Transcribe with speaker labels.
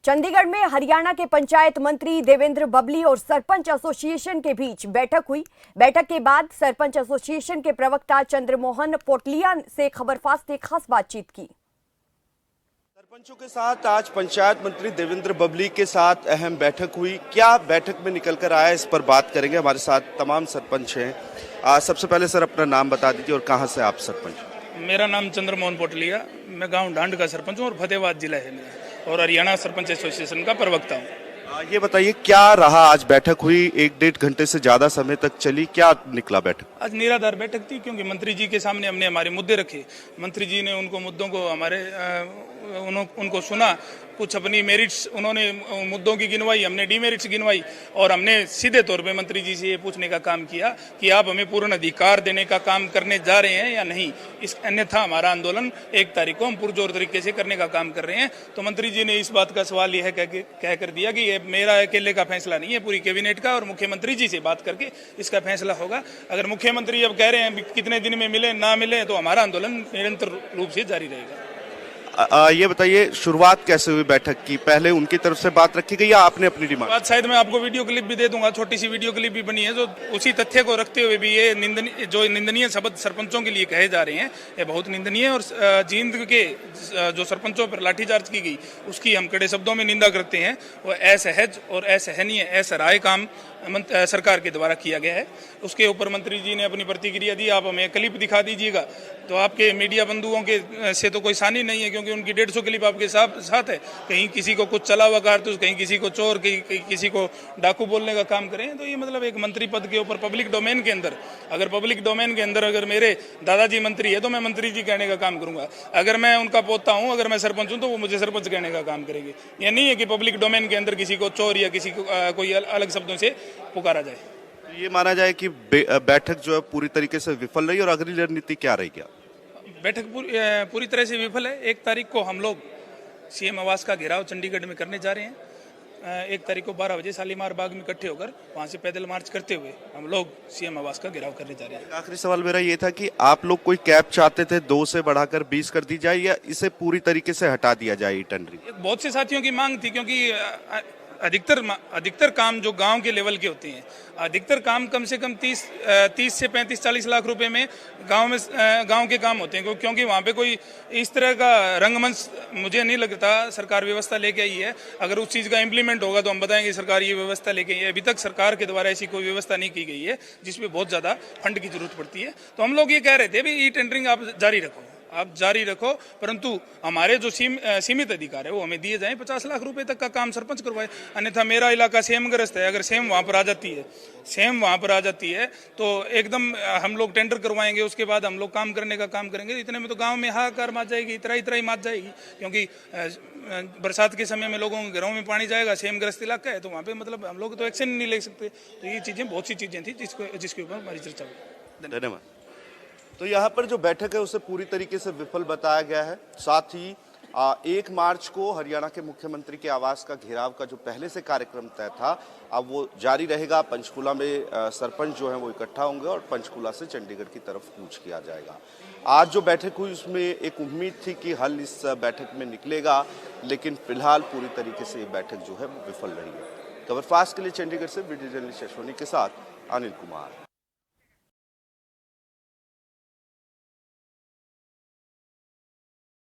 Speaker 1: चंडीगढ़ में हरियाणा के पंचायत मंत्री देवेंद्र बबली और सरपंच एसोसिएशन के बीच बैठक हुई। बैठक के बाद सरपंच एसोसिएशन के प्रवक्ता चंद्रमोहन पोटलिया से खबरफास्ट ने खास बातचीत की।
Speaker 2: सरपंचों के साथ आज पंचायत मंत्री देवेंद्र बबली के साथ अहम बैठक हुई। क्या बैठक में निकल कर आया, इस पर बात करेंगे। हमारे साथ तमाम सरपंच हैं। सबसे पहले सर अपना नाम बता दीजिए और कहां से आप सरपंच?
Speaker 3: मेरा नाम चंद्रमोहन पोटलिया, मैं गांव ढांड का सरपंच हूँ और फतेहाबाद जिला है मेरा, और हरियाणा सरपंच एसोसिएशन का प्रवक्ता हूँ।
Speaker 2: ये बताइए क्या रहा आज बैठक हुई, 1-1.5 घंटे से ज्यादा समय तक चली, क्या निकला बैठक?
Speaker 3: आज निराधार बैठक थी क्योंकि मंत्री जी के सामने हमने हमारे मुद्दे रखे। मंत्री जी ने उनको मुद्दों को उनको सुना, कुछ अपनी मेरिट्स उन्होंने मुद्दों की गिनवाई, हमने डीमेरिट्स गिनवाई, और हमने सीधे तौर पे मंत्री जी से ये पूछने का काम किया कि आप हमें पूर्ण अधिकार देने का काम करने जा रहे हैं या नहीं। इस अन्यथा हमारा आंदोलन 1 तारीख को हम पुरजोर तरीके से करने का काम कर रहे हैं। तो मंत्री जी ने इस बात का सवाल यह कह कर दिया कि ये मेरा अकेले का फैसला नहीं है, पूरी कैबिनेट का, और मुख्यमंत्री जी से बात करके इसका फैसला होगा। अगर मुख्यमंत्री अब कह रहे हैं कितने दिन में मिले ना मिले तो हमारा आंदोलन निरंतर रूप से जारी रहेगा।
Speaker 2: ये बताइए शुरुआत कैसे हुई बैठक की? पहले उनकी तरफ से बात रखी गई या आपने अपनी डिमांड?
Speaker 3: बात शायद मैं आपको वीडियो क्लिप भी दे दूंगा, छोटी सी वीडियो क्लिप भी बनी है, जो उसी तथ्य को रखते हुए भी ये निंदनीय शब्द सरपंचों के लिए कहे जा रहे हैं, ये बहुत निंदनीय है। और जींद के जो सरपंचों पर लाठीचार्ज की गई उसकी हम कड़े शब्दों में निंदा करते हैं। वो असहज और असहनीय, असराय काम सरकार के द्वारा किया गया है। उसके ऊपर मंत्री जी ने अपनी प्रतिक्रिया दी। आप हमें क्लिप दिखा दीजिएगा। तो आपके मीडिया बंधुओं के से तो कोई सानी नहीं है, क्योंकि उनकी 150 क्लिप आपके साथ है। कहीं किसी को कुछ चला हुआ कारतूस, कहीं किसी को चोर, कहीं किसी को डाकू बोलने का काम करें। तो ये मतलब एक मंत्री पद के ऊपर पब्लिक डोमेन के अंदर, अगर मेरे दादाजी मंत्री है तो मैं मंत्री जी कहने का काम करूंगा। अगर मैं उनका पोता हूं, अगर मैं सरपंच हूं, तो वो मुझे सरपंच कहने का काम करेंगे। ये नहीं है कि पब्लिक डोमेन के अंदर किसी को चोर या किसी को कोई अलग शब्दों से पुकारा जाए।
Speaker 2: ये माना जाए कि बैठक जो है पूरी तरीके से विफल रही, और अगली रणनीति क्या रहेगी?
Speaker 3: बैठक पूरी तरह से विफल है। 1 तारीख को हम लोग सीएम आवास का घेराव चंडीगढ़ में करने जा रहे हैं। 1 तारीख को 12 बजे शालीमार बाग में इकट्ठे होकर वहां से पैदल मार्च करते हुए हम लोग सीएम आवास का घेराव करने जा रहे हैं।
Speaker 2: आखिरी सवाल मेरा ये था कि आप लोग कोई कैप चाहते थे 2 से बढ़ाकर 20 कर दी जाए, या इसे पूरी तरीके से हटा दिया जाए टेंडरिंग?
Speaker 3: बहुत से साथियों की मांग थी, क्योंकि अधिकतर काम जो गांव के लेवल के होते हैं, अधिकतर काम कम से कम 30 से 35-40 लाख रुपए में गांव के काम होते हैं, क्योंकि वहां पे कोई इस तरह का रंगमंच मुझे नहीं लगता सरकार व्यवस्था लेके आई है। अगर उस चीज़ का इम्प्लीमेंट होगा तो हम बताएंगे सरकार ये व्यवस्था लेके आई है। अभी तक सरकार के द्वारा ऐसी कोई व्यवस्था नहीं की गई है जिसमें बहुत ज़्यादा फंड की जरूरत पड़ती है। तो हम लोग ये कह रहे थे भी टेंडरिंग आप जारी रखो, परंतु हमारे जो सीमित अधिकार है वो हमें दिए जाएं। 50 लाख रुपए तक का काम सरपंच करवाए। अन्यथा मेरा इलाका सेमग्रस्त है, अगर सेम वहां पर आ जाती है तो एकदम हम लोग टेंडर करवाएंगे, उसके बाद हम लोग काम करने का काम करेंगे। इतने में तो गांव में हाहाकार मच जाएगी, इतराई मच जाएगी, क्योंकि बरसात के समय में लोगों के घरों में पानी जाएगा। सेमग्रस्त इलाका है तो वहाँ पे मतलब हम लोग तो एक्शन नहीं ले सकते। तो ये चीजें, बहुत सी चीजें थी जिसके ऊपर हमारी चर्चा हुई।
Speaker 2: धन्यवाद। तो यहाँ पर जो बैठक है उसे पूरी तरीके से विफल बताया गया है। साथ ही 1 मार्च को हरियाणा के मुख्यमंत्री के आवास का घेराव का जो पहले से कार्यक्रम तय था, अब वो जारी रहेगा। पंचकूला में सरपंच जो है वो इकट्ठा होंगे और पंचकूला से चंडीगढ़ की तरफ कूच किया जाएगा। आज जो बैठक हुई उसमें एक उम्मीद थी कि हल इस बैठक में निकलेगा, लेकिन फिलहाल पूरी तरीके से ये बैठक जो है वो विफल रही है। खबरफास्ट के लिए चंडीगढ़ से वीडियो जर्नलिस्ट अश्वनी के साथ अनिल कुमार।